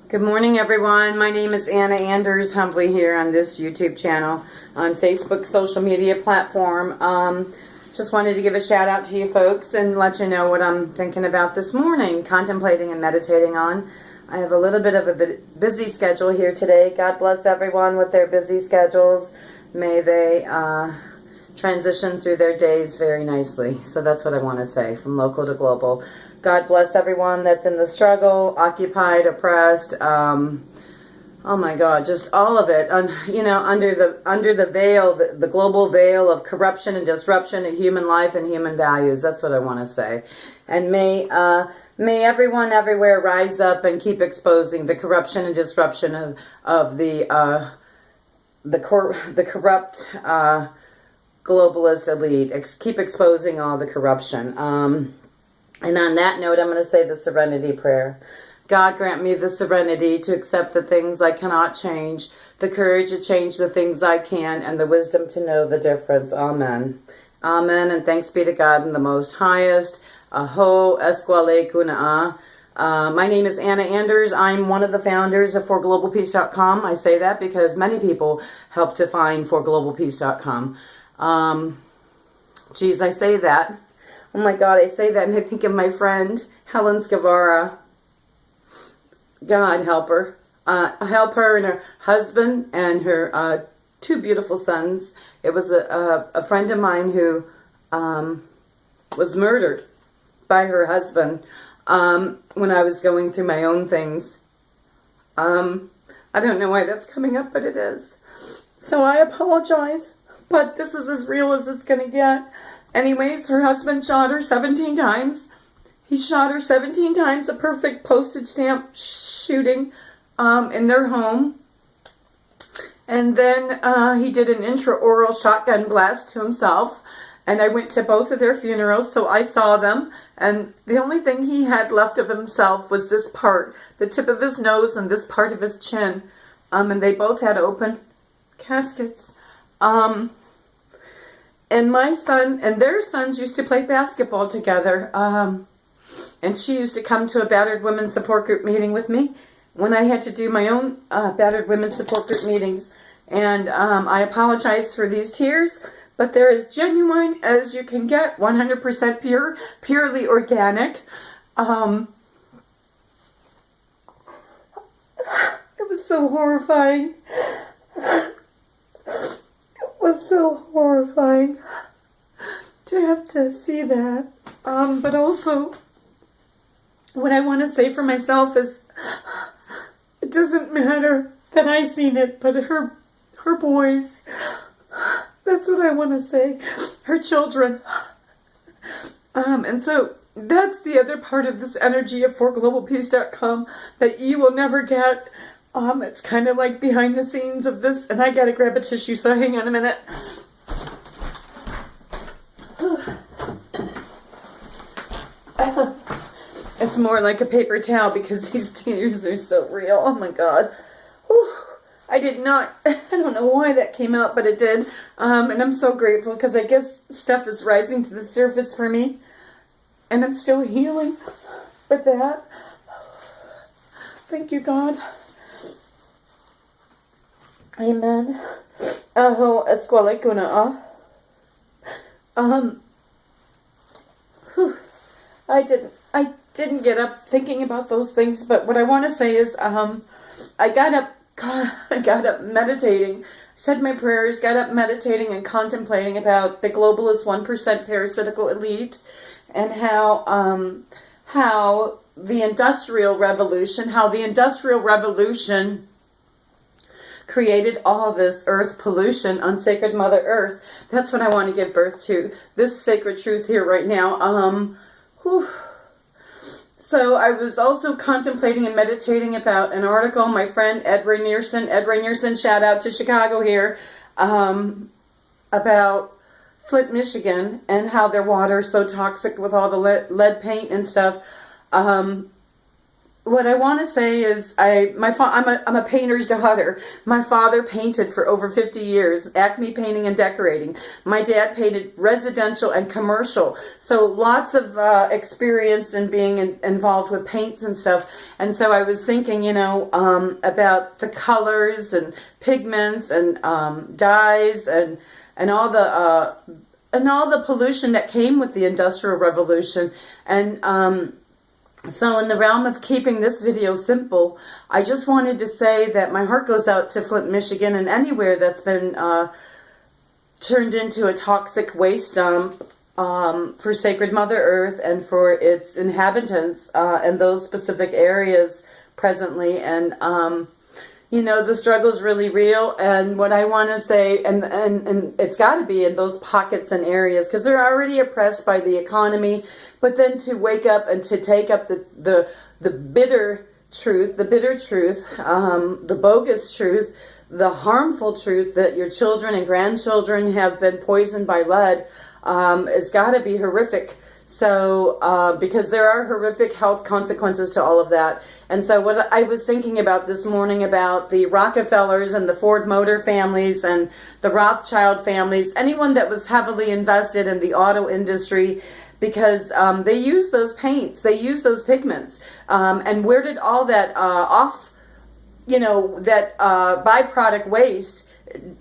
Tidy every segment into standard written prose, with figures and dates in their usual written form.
Good morning, everyone. My name is Anna Anders, humbly here on this YouTube channel, on Facebook social media platform. Just wanted to give a shout out to you folks and let you know what I'm thinking about this morning, contemplating and meditating on. I have a little bit of a busy schedule here today. God bless everyone with their busy schedules. May they transition through their days very nicely. So that's what I want to say, from local to global. God bless everyone that's in the struggle, occupied, oppressed. Oh my God, just all of it. You know, under the veil, the global veil of corruption and disruption of human life and human values. That's what I want to say. And may everyone everywhere rise up and keep exposing the corruption and disruption of the corrupt globalist elite. Keep exposing all the corruption. And on that note, I'm going to say the serenity prayer. God grant me the serenity to accept the things I cannot change, the courage to change the things I can, and the wisdom to know the difference. Amen. Amen, and thanks be to God in the most highest. Aho esquale kuna'a. My name is Anna Anders. I'm one of the founders of forglobalpeace.com. I say that because many people help to find forglobalpeace.com. Geez, I say that. Oh my God, I say that and I think of my friend, Helens. God help her. Help her and her husband and her two beautiful sons. It was a friend of mine who was murdered by her husband when I was going through my own things. I don't know why that's coming up, but it is. So I apologize, but this is as real as it's going to get. Anyways, her husband shot her 17 times. He shot her 17 times, a perfect postage stamp shooting in their home. And then he did an intraoral shotgun blast to himself. And I went to both of their funerals, so I saw them. And the only thing he had left of himself was this part, the tip of his nose and this part of his chin. And they both had open caskets. And my son and their sons used to play basketball together. And she used to come to a battered women's support group meeting with me when I had to do my own battered women's support group meetings. And I apologize for these tears, but they're as genuine as you can get, 100% pure, purely organic. It was so horrifying. So horrifying to have to see that. But also, what I want to say for myself is, it doesn't matter that I seen it, but her boys, that's what I want to say, her children. And so that's the other part of this energy of forglobalpeace.com that you will never get. It's kind of like behind the scenes of this, and I gotta grab a tissue, so hang on a minute. It's more like a paper towel because these tears are so real. Oh my God. I don't know why that came out, but it did. And I'm so grateful because I guess stuff is rising to the surface for me, and I'm still healing with that. Thank you, God. Amen. Aho esquale kuna'a. I didn't get up thinking about those things, but what I want to say is, I got up meditating, said my prayers, got up meditating and contemplating about the globalist 1% parasitical elite, and how the Industrial Revolution created all this earth pollution on sacred Mother Earth. That's what I want to give birth to. This sacred truth here right now. So I was also contemplating and meditating about an article my friend Ed Rainierson, shout out to Chicago here, about Flint, Michigan, and how their water is so toxic with all the lead paint and stuff. what I want to say is I'm a painter's daughter. My father painted for over 50 years, Acme Painting and Decorating. My dad painted residential and commercial. So lots of experience in being involved with paints and stuff. And so I was thinking, you know, about the colors and pigments and dyes and all the pollution that came with the Industrial Revolution. And so in the realm of keeping this video simple, I just wanted to say that my heart goes out to Flint, Michigan, and anywhere that's been turned into a toxic waste dump for Sacred Mother Earth and for its inhabitants in those specific areas presently. And you know, the struggle is really real, and what I want to say, and it's got to be in those pockets and areas, because they're already oppressed by the economy, but then to wake up and to take up the bitter truth, the bogus truth, the harmful truth that your children and grandchildren have been poisoned by lead, it's got to be horrific. So, because there are horrific health consequences to all of that. And so what I was thinking about this morning about the Rockefellers and the Ford Motor families and the Rothschild families, anyone that was heavily invested in the auto industry, because they use those paints, they use those pigments. And where did all that that byproduct waste,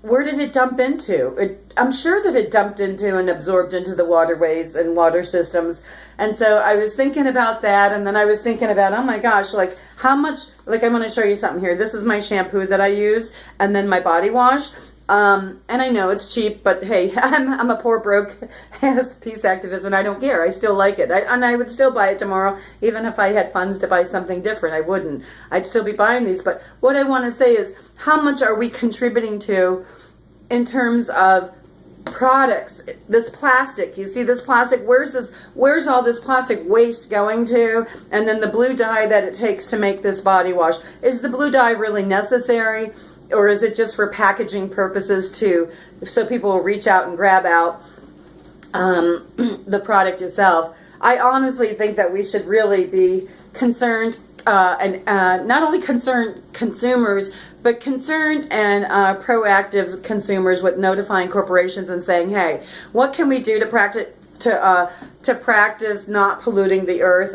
where did it dump into? I'm sure that it dumped into and absorbed into the waterways and water systems. And so I was thinking about that, and then I was thinking about, oh my gosh, like how much, like I'm going to show you something here. This is my shampoo that I use, and then my body wash. And I know it's cheap, but hey, I'm a poor broke peace activist, and I don't care. I still like it. And I would still buy it tomorrow, even if I had funds to buy something different. I wouldn't. I'd still be buying these. But what I want to say is, how much are we contributing to in terms of products? This plastic, you see this plastic, where's all this plastic waste going to? And then the blue dye that it takes to make this body wash. Is the blue dye really necessary? Or is it just for packaging purposes so people will reach out and grab out the product itself? I honestly think that we should really be concerned, and not only concerned consumers, but concerned and proactive consumers with notifying corporations and saying, hey, what can we do to practice not polluting the earth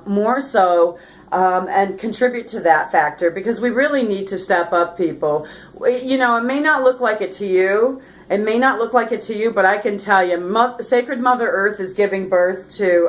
more so? And contribute to that factor, because we really need to step up, people. You know, it may not look like it to you. It may not look like it to you, but I can tell you, Sacred Mother Earth is giving birth to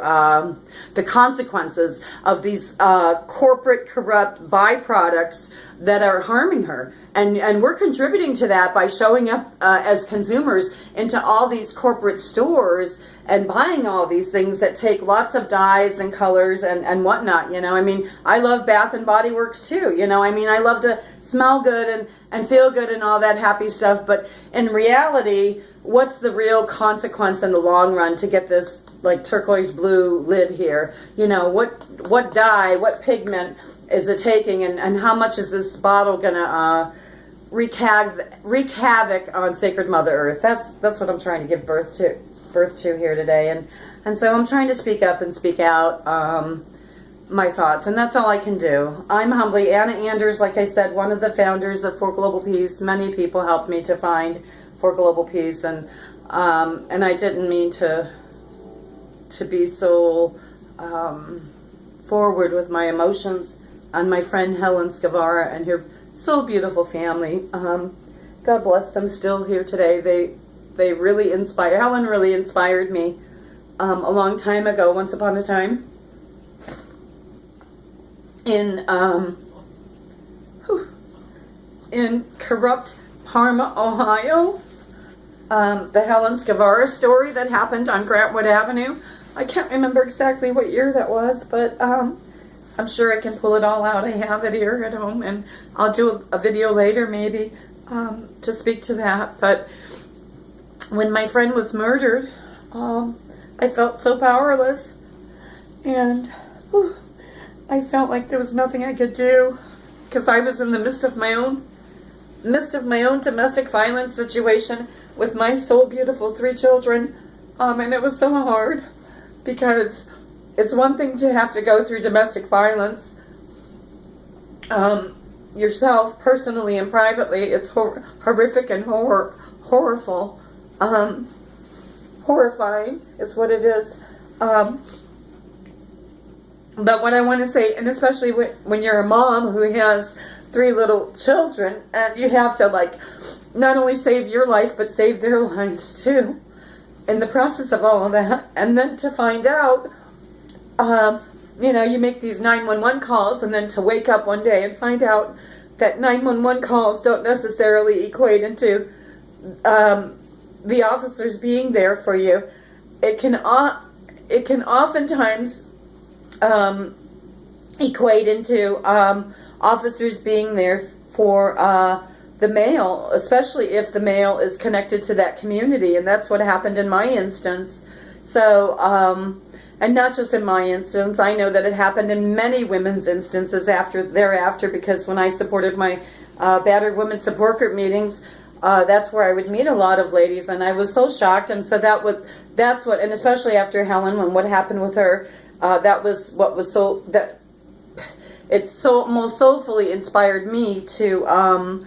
the consequences of these corporate, corrupt byproducts that are harming her. And we're contributing to that by showing up as consumers into all these corporate stores and buying all these things that take lots of dyes and colors and whatnot, you know. I mean, I love Bath and Body Works too, you know. I mean, I love to smell good and feel good and all that happy stuff, but in reality, what's the real consequence in the long run to get this like turquoise blue lid here? You know, what dye, what pigment is it taking, and how much is this bottle gonna wreak havoc on Sacred Mother Earth? That's what I'm trying to give birth to here today, and so I'm trying to speak up and speak out my thoughts, and that's all I can do. I'm humbly Anna Anders, like I said, one of the founders of For Global Peace. Many people helped me to find For Global Peace, and I didn't mean to be so forward with my emotions on my friend Helens and her so beautiful family. God bless them, still here today. They really inspire. Helen really inspired me a long time ago, once upon a time, in corrupt Parma, Ohio. The Helen Guevara story that happened on Grantwood Avenue. I can't remember exactly what year that was, but I'm sure I can pull it all out. I have it here at home, and I'll do a video later maybe to speak to that. But when my friend was murdered, I felt so powerless, and I felt like there was nothing I could do, because I was in the midst of my own domestic violence situation with my so beautiful 3 children, and it was so hard, because it's one thing to have to go through domestic violence, yourself personally and privately. It's horrific and horriful. Horrifying is what it is. But what I want to say, and especially when you're a mom who has 3 little children, and you have to, like, not only save your life, but save their lives too, in the process of all of that. And then to find out, you know, you make these 911 calls, and then to wake up one day and find out that 911 calls don't necessarily equate into the officers being there for you. It can oftentimes equate into officers being there for the male, especially if the male is connected to that community, and that's what happened in my instance. So, and not just in my instance, I know that it happened in many women's instances thereafter, because when I supported my battered women support group meetings, that's where I would meet a lot of ladies, and I was so shocked. And so that's what, and especially after Helen, when what happened with her, that was what was so, that it so most soulfully inspired me to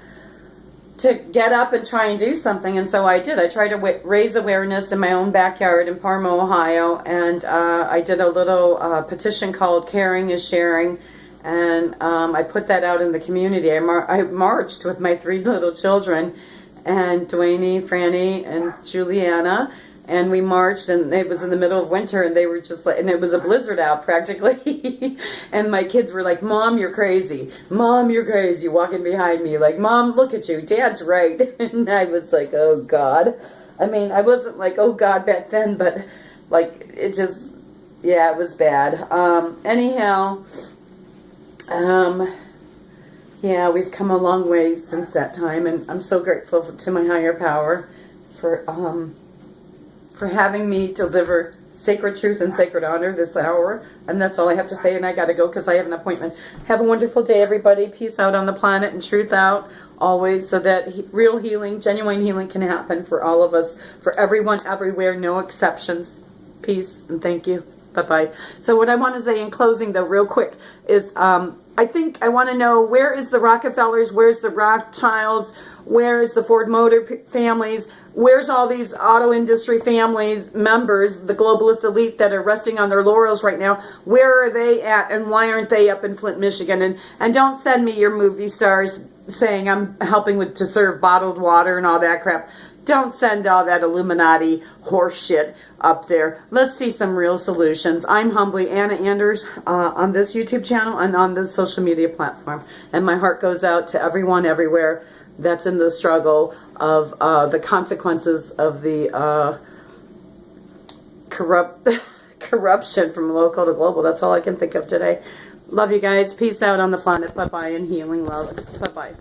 get up and try and do something. And so I did. I tried to raise awareness in my own backyard in Parma, Ohio, and I did a little petition called Caring is Sharing, and I put that out in the community. I marched with my 3 little children, and Dwayne, Franny, and Juliana, and we marched, and it was in the middle of winter, and they were just like, and it was a blizzard out practically, and my kids were like, "Mom, you're crazy. Mom, you're crazy," walking behind me, like, "Mom, look at you. Dad's right." And I was like, oh God. I mean, I wasn't like, oh God, back then, but like, it just, yeah, it was bad. Anyhow, yeah, we've come a long way since that time, and I'm so grateful to my higher power for having me deliver sacred truth and sacred honor this hour. And that's all I have to say, and I gotta go because I have an appointment. Have a wonderful day, everybody. Peace out on the planet and truth out always, so that real healing, genuine healing can happen for all of us, for everyone, everywhere, no exceptions. Peace and thank you. Bye-bye. So what I want to say in closing, though, real quick, is I think I want to know, where is the Rockefellers, where's the Rothschilds, where is the Ford Motor families, where's all these auto industry families, members, the globalist elite that are resting on their laurels right now? Where are they at, and why aren't they up in Flint, Michigan? And don't send me your movie stars saying I'm helping to serve bottled water and all that crap. Don't send all that Illuminati horse shit up there. Let's see some real solutions. I'm humbly Anna Anders on this YouTube channel and on this social media platform. And my heart goes out to everyone everywhere that's in the struggle of the consequences of the corruption from local to global. That's all I can think of today. Love you guys. Peace out on the planet. Bye-bye, and healing love. Bye-bye.